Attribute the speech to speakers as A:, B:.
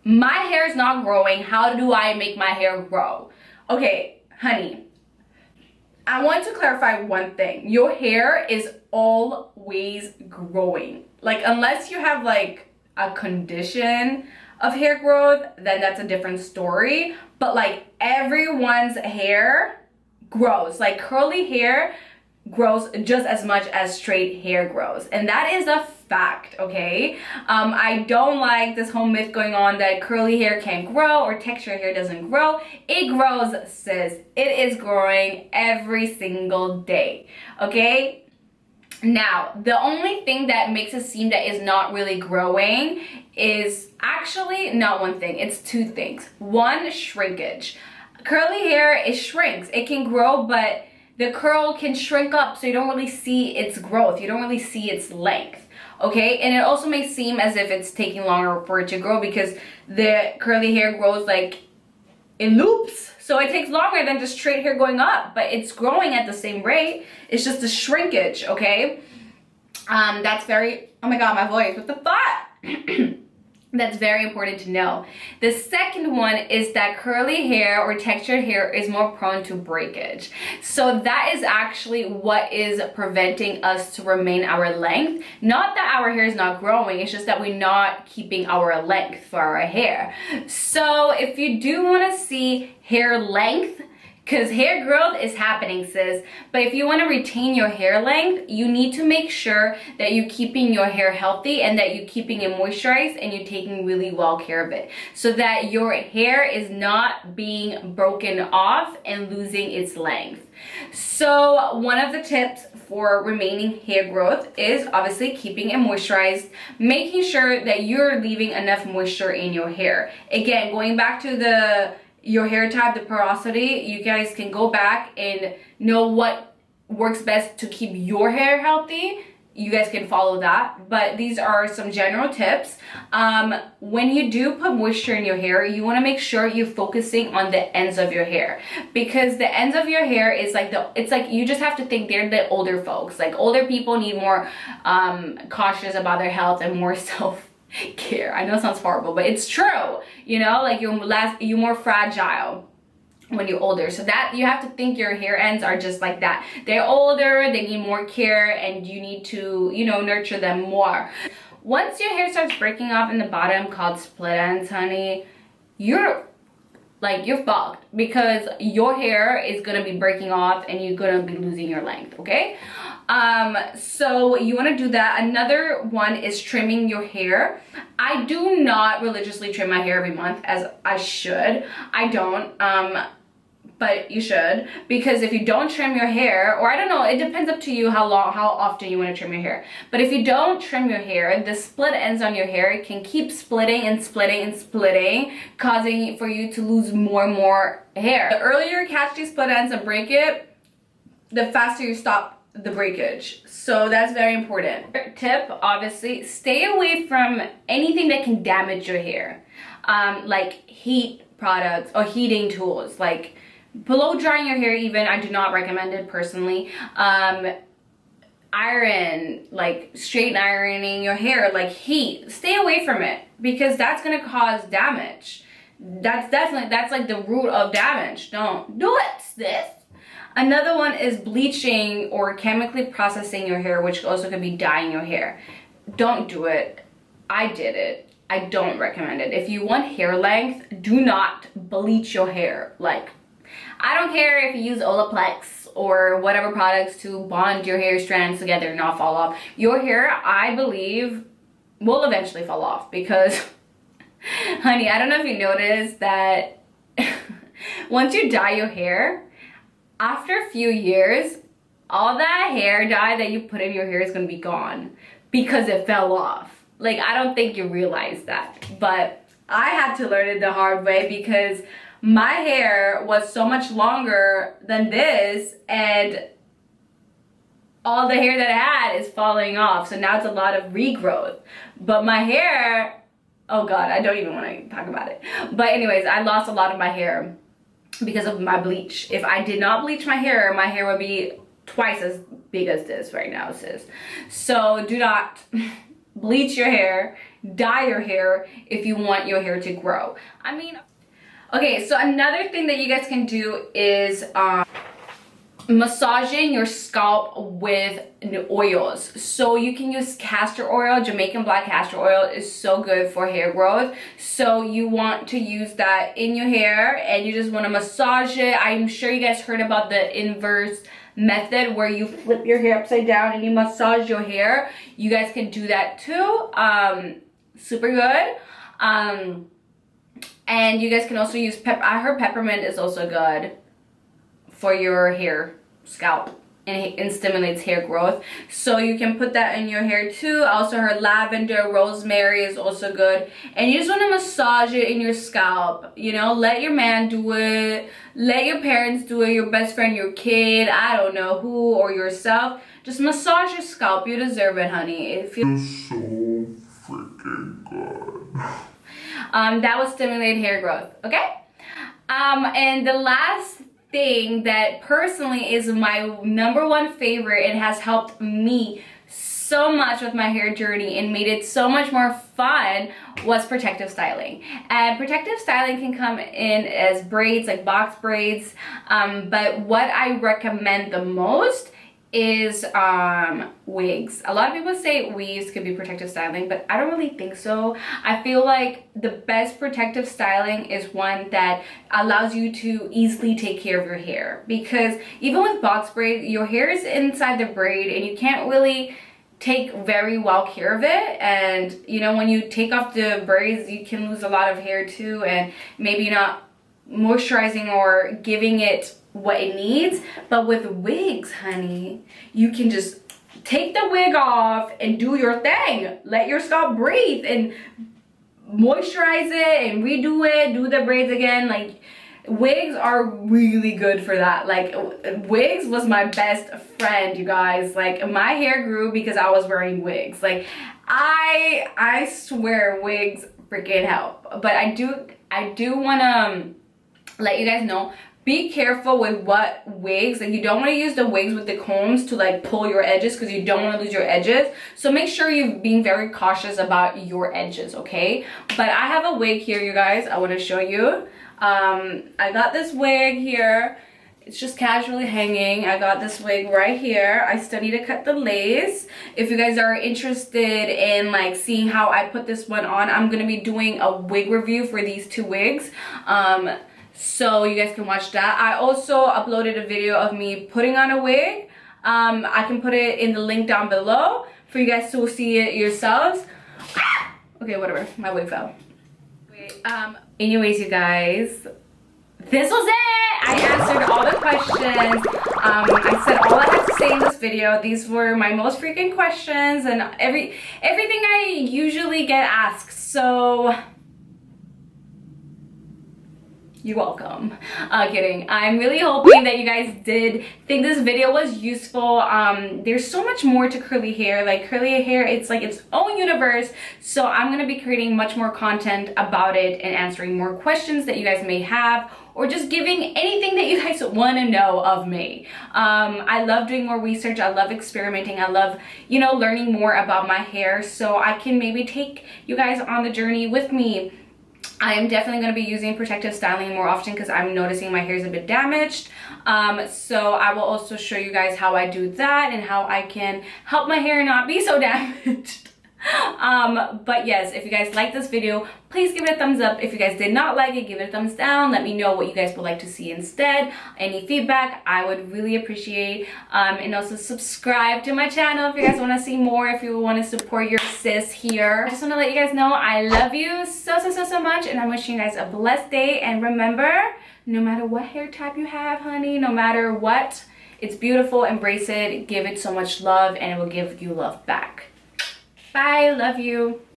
A: my hair is not growing. How do I make my hair grow? Okay, honey, I want to clarify one thing. Your hair is always growing. Like, unless you have like a condition of hair growth, then that's a different story. But like, everyone's hair grows. Like, curly hair grows just as much as straight hair grows, and that is a fact. Okay, I don't like this whole myth going on that curly hair can't grow or textured hair doesn't grow. It grows, sis. It is growing every single day. Okay, now the only thing that makes it seem that is not really growing is actually not one thing, it's two things. One, shrinkage. Curly hair, it shrinks. It can grow, but the curl can shrink up, so you don't really see its growth. You don't really see its length, okay? And it also may seem as if it's taking longer for it to grow because the curly hair grows like in loops. So it takes longer than just straight hair going up, but it's growing at the same rate. It's just a shrinkage, okay? That's very, oh my God, my voice, what the fuck? That's very important to know. The second one is that curly hair or textured hair is more prone to breakage. So that is actually what is preventing us to remain our length. Not that our hair is not growing, it's just that we're not keeping our length for our hair. So if you do want to see hair length, because hair growth is happening, sis. But if you want to retain your hair length, you need to make sure that you're keeping your hair healthy and that you're keeping it moisturized and you're taking really well care of it so that your hair is not being broken off and losing its length. So one of the tips for remaining hair growth is obviously keeping it moisturized, making sure that you're leaving enough moisture in your hair. Again, going back to your hair type, the porosity, you guys can go back and know what works best to keep your hair healthy. You guys can follow that, but these are some general tips. When you do put moisture in your hair, you want to make sure you're focusing on the ends of your hair, because the ends of your hair is like it's like you just have to think they're the older folks. Like, older people need more cautious about their health and more self-care. I know it sounds horrible, but it's true. You know, like you're more fragile when you're older, so that you have to think your hair ends are just like that. They're older, they need more care, and you need to, you know, nurture them more. Once your hair starts breaking off in the bottom, called split ends, honey, you're fucked, because your hair is gonna be breaking off and you're gonna be losing your length, okay? So you want to do that. Another one is trimming your hair. I do not religiously trim my hair every month as I should. I don't, but you should, because if you don't trim your hair, or I don't know, it depends up to you how often you want to trim your hair. But if you don't trim your hair, the split ends on your hair can keep splitting and splitting and splitting, causing for you to lose more and more hair. The earlier you catch these split ends and break it, the faster you stop the breakage. So that's very important. Tip, obviously, stay away from anything that can damage your hair, like heat products or heating tools, like blow drying your hair. Even, I do not recommend it personally. Iron, like straight ironing your hair, like heat, stay away from it, because that's gonna cause damage. That's like the root of damage. Don't do it, sis. Another one is bleaching or chemically processing your hair, which also could be dyeing your hair. Don't do it. I did it. I don't recommend it. If you want hair length, do not bleach your hair. Like, I don't care if you use Olaplex or whatever products to bond your hair strands together and not fall off. Your hair, I believe, will eventually fall off, because, honey, I don't know if you noticed that once you dye your hair, after a few years, all that hair dye that you put in your hair is going to be gone because it fell off. Like, I don't think you realize that, but I had to learn it the hard way, because my hair was so much longer than this, and all the hair that I had is falling off. So now it's a lot of regrowth. But my hair, oh God, I don't even want to talk about it. But anyways, I lost a lot of my hair because of my bleach. If I did not bleach my hair would be twice as big as this right now, sis. So do not bleach your hair, dye your hair if you want your hair to grow. I mean, okay, so another thing that you guys can do is massaging your scalp with oils. So you can use castor oil. Jamaican black castor oil is so good for hair growth. So you want to use that in your hair and you just want to massage it. I'm sure you guys heard about the inverse method where you flip your hair upside down and you massage your hair. You guys can do that too. Super good. And you guys can also use I heard peppermint is also good for your hair scalp and stimulates hair growth, so you can put that in your hair too. I also heard lavender, rosemary is also good, and you just want to massage it in your scalp. You know, let your man do it, let your parents do it, your best friend, your kid, I don't know who, or yourself. Just massage your scalp. You deserve it, honey. It feels so freaking good. That will stimulate hair growth. Okay. And the last thing that personally is my #1 favorite and has helped me so much with my hair journey and made it so much more fun was protective styling. And protective styling can come in as braids, like box braids, but what I recommend the most is wigs. A lot of people say weaves could be protective styling, but I don't really think so. I feel like the best protective styling is one that allows you to easily take care of your hair, because even with box braid, your hair is inside the braid and you can't really take very well care of it. And you know, when you take off the braids, you can lose a lot of hair too, and maybe not moisturizing or giving it what it needs. But with wigs, honey, you can just take the wig off and do your thing. Let your scalp breathe and moisturize it and redo it, do the braids again. Like, wigs are really good for that. Like, wigs was my best friend, you guys. Like, my hair grew because I was wearing wigs. Like, I swear wigs freaking help. But I do want to let you guys know, be careful with what wigs. Like, you don't want to use the wigs with the combs to like pull your edges, because you don't want to lose your edges. So make sure you're being very cautious about your edges, okay? But I have a wig here, you guys. I want to show you. I got this wig here. It's just casually hanging. I got this wig right here. I still need to cut the lace. If you guys are interested in like seeing how I put this one on, I'm gonna be doing a wig review for these 2 wigs. So you guys can watch that. I also uploaded a video of me putting on a wig. I can put it in the link down below for you guys to see it yourselves. Okay, whatever, my wig fell. Anyways, you guys, this was it. I answered all the questions. I said all I had to say in this video. These were my most frequent questions and everything I usually get asked. So you're welcome. Kidding. I'm really hoping that you guys did think this video was useful. There's so much more to curly hair. Like, curly hair, it's like its own universe. So I'm going to be creating much more content about it and answering more questions that you guys may have, or just giving anything that you guys want to know of me. I love doing more research. I love experimenting. I love, you know, learning more about my hair, so I can maybe take you guys on the journey with me. I am definitely going to be using protective styling more often because I'm noticing my hair is a bit damaged. So I will also show you guys how I do that and how I can help my hair not be so damaged. But yes, if you guys like this video, please give it a thumbs up. If you guys did not like it, give it a thumbs down. Let me know what you guys would like to see instead. Any feedback, I would really appreciate. And also subscribe to my channel if you guys want to see more, if you want to support your sis here. I just want to let you guys know I love you so much, and I'm wishing you guys a blessed day. And remember, no matter what hair type you have, honey, no matter what, it's beautiful. Embrace it, give it so much love, and it will give you love back. Bye, love you.